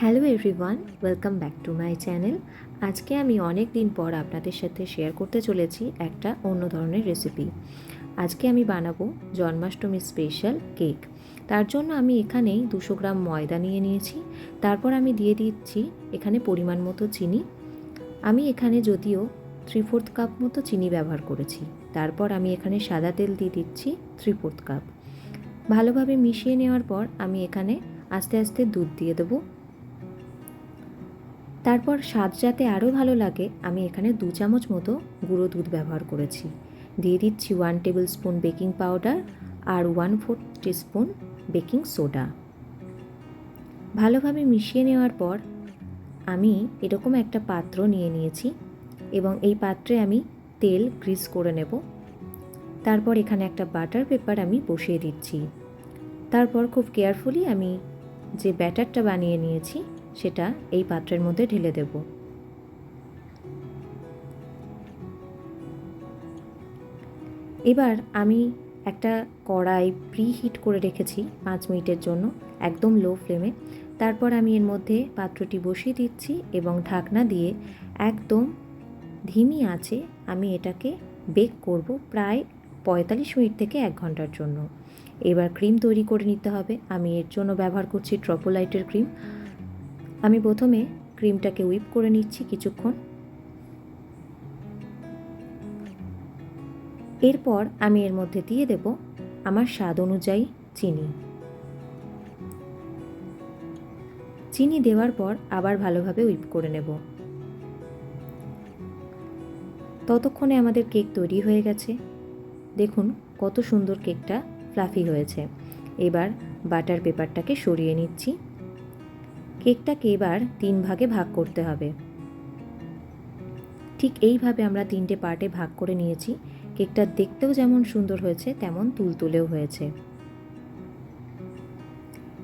Hello everyone, welcome back to my channel. আজকে আমি অনেক দিন পর আপনাদের সাথে শেয়ার করতে চলেছি একটা অন্য ধরনের রেসিপি। আজকে আমি বানাবো জন্মাষ্টমী স্পেশাল কেক। তার জন্য আমি এখানে 200 গ্রাম ময়দা নিয়ে নিয়েছি। তারপর আমি দিয়ে দিচ্ছি এখানে পরিমাণ মতো চিনি। আমি এখানে যদিও 3/4 কাপ মতো চিনি ব্যবহার করেছি। তারপর আমি এখানে সাদা তেল দিয়ে দিচ্ছি 3/4 কাপ। ভালোভাবে মিশিয়ে নেওয়ার পর আমি এখানে আস্তে আস্তে দুধ দিয়ে দেবো। তারপর স্বাদ যাতে আরও ভালো লাগে আমি এখানে 2 চামচ মতো গুঁড়ো দুধ ব্যবহার করেছি। দিয়ে দিচ্ছি 1 টেবিল স্পুন বেকিং পাউডার আর 1/4 টিস্পুন বেকিং সোডা। ভালোভাবে মিশিয়ে নেওয়ার পর আমি এরকম একটা পাত্র নিয়ে নিয়েছি এবং এই পাত্রে আমি তেল গ্রিস করে নেব। তারপর এখানে একটা বাটার পেপার আমি বসিয়ে দিচ্ছি। তারপর খুব কেয়ারফুলি আমি যে ব্যাটারটা বানিয়ে নিয়েছি সেটা এই পাত্রের মধ্যে ঢেলে দেব। এবার আমি একটা কড়াই প্রিহিট করে রেখেছি 5 মিনিটের জন্য, একদম লো ফ্লেমে। তারপর আমি এর মধ্যে পাত্রটি বসিয়ে দিচ্ছি এবং ঢাকনা দিয়ে একদম ধিমি আঁচে আমি এটাকে বেক করব প্রায় 45 মিনিট থেকে 1 ঘন্টার জন্য। এবার ক্রিম তৈরি করে নিতে হবে। আমি এর জন্য ব্যবহার করছি ট্রপোলাইটের ক্রিম। আমি প্রথমে ক্রিমটাকে হুইপ করে নিচ্ছি কিছুক্ষণ। এরপর আমি এর মধ্যে দিয়ে দেব আমার স্বাদ অনুযায়ী চিনি দেওয়ার পর আবার ভালোভাবে হুইপ করে নেব। ততক্ষণে আমাদের কেক তৈরি হয়ে গেছে। দেখুন কত সুন্দর কেকটা ফ্লাফি হয়েছে। এবার বাটার পেপারটাকে সরিয়ে নিচ্ছি। কেকটাকে এবার 3 ভাগে ভাগ করতে হবে। ঠিক এইভাবে আমরা 3টে পার্টে ভাগ করে নিয়েছি। কেকটা দেখতেও যেমন সুন্দর হয়েছে তেমন তুলতুলেও হয়েছে।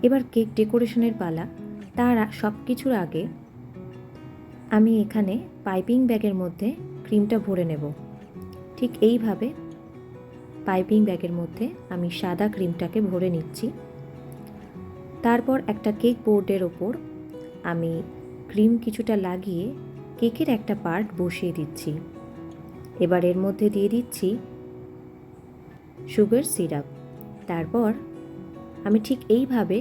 এবার কেক ডেকোরেশনের পালা। তার সব কিছুর আগে আমি এখানে পাইপিং ব্যাগের মধ্যে ক্রিমটা ভরে নেব। ঠিক এইভাবে পাইপিং ব্যাগের মধ্যে আমি সাদা ক্রিমটাকে ভরে নিচ্ছি। তারপর একটা কেক বোর্ডের ওপর আমি ক্রিম কিছুটা লাগিয়ে কেকের একটা পার্ট বসিয়ে দিচ্ছি। এবার এর মধ্যে দিয়ে দিচ্ছি সুগার সিরাপ। তারপর আমি ঠিক এইভাবে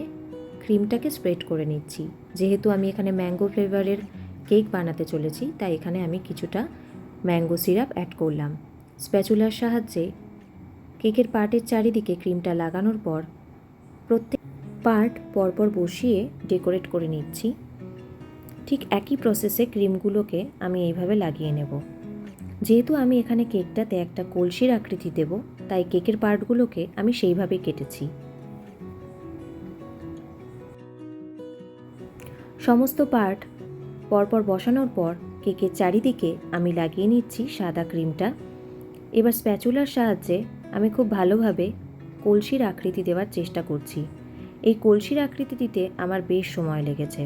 ক্রিমটাকে স্প্রেড করে নিচ্ছি। যেহেতু আমি এখানে ম্যাঙ্গো ফ্লেভারের কেক বানাতে চলেছি তাই এখানে আমি কিছুটা ম্যাঙ্গো সিরাপ অ্যাড করলাম। স্প্যাচুলার সাহায্যে কেকের পার্টের চারিদিকে ক্রিমটা লাগানোর পর প্রত্যেক পার্ট পরপর বসিয়ে ডেকোরেট করে নিচ্ছি। ঠিক একই প্রসেসে ক্রিমগুলোকে আমি এইভাবে লাগিয়ে নেব। যেহেতু আমি এখানে কেকটাতে একটা কলসির আকৃতি দেব তাই কেকের পার্টগুলোকে আমি সেইভাবেই কেটেছি। সমস্ত পার্ট পরপর বসানোর পর কেকের চারিদিকে আমি লাগিয়ে নিচ্ছি সাদা ক্রিমটা। এবার স্প্যাচুলার সাহায্যে আমি খুব ভালোভাবে কলসির আকৃতি দেওয়ার চেষ্টা করছি। এই কলসির আকৃতি দিতে আমার বেশ সময় লেগেছে।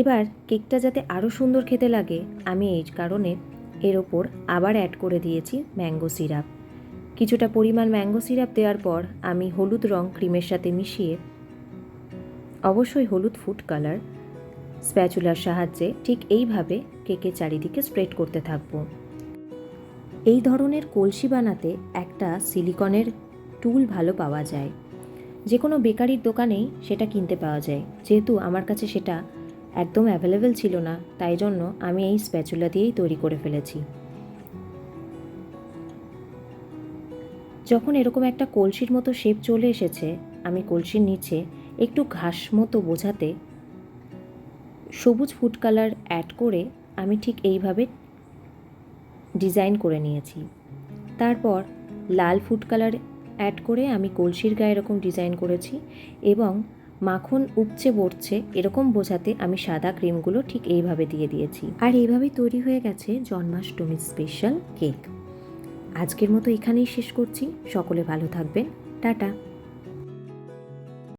এবার কেকটা যাতে আরও সুন্দর খেতে লাগে আমি এই কারণে এর ওপর আবার অ্যাড করে দিয়েছি ম্যাঙ্গো সিরাপ। কিছুটা পরিমাণ ম্যাঙ্গো সিরাপ দেওয়ার পর আমি হলুদ রং ক্রিমের সাথে মিশিয়ে, অবশ্যই হলুদ ফুড কালার, স্প্যাচুলার সাহায্যে ঠিক এইভাবে কেকের চারিদিকে স্প্রেড করতে থাকব। এই ধরনের কলসি বানাতে একটা সিলিকনের টুল ভালো পাওয়া যায়। যে কোনো বেকারির দোকানেই সেটা কিনতে পাওয়া যায়। যেহেতু আমার কাছে সেটা একদম অ্যাভেলেবেল ছিল না তাই জন্য আমি এই স্প্যাচুলা দিয়েই তৈরি করে ফেলেছি। যখন এরকম একটা কলসির মতো শেপ চলে এসেছে আমি কলসির নিচে একটু ঘাস মতো বোঝাতে সবুজ ফুড কালার অ্যাড করে আমি ঠিক এইভাবে ডিজাইন করে নিয়েছি। তারপর লাল ফুড কালার অ্যাড করে আমি কলসির গায়ে এরকম ডিজাইন করেছি এবং মাখন উপচে পড়ছে এরকম বোঝাতে আমি সাদা ক্রিমগুলো ঠিক এইভাবে দিয়ে দিয়েছি। আর এইভাবেই তৈরি হয়ে গেছে জন্মাষ্টমী স্পেশাল কেক। আজকের মতো এখানেই শেষ করছি। সকলে ভালো থাকবেন। টাটা।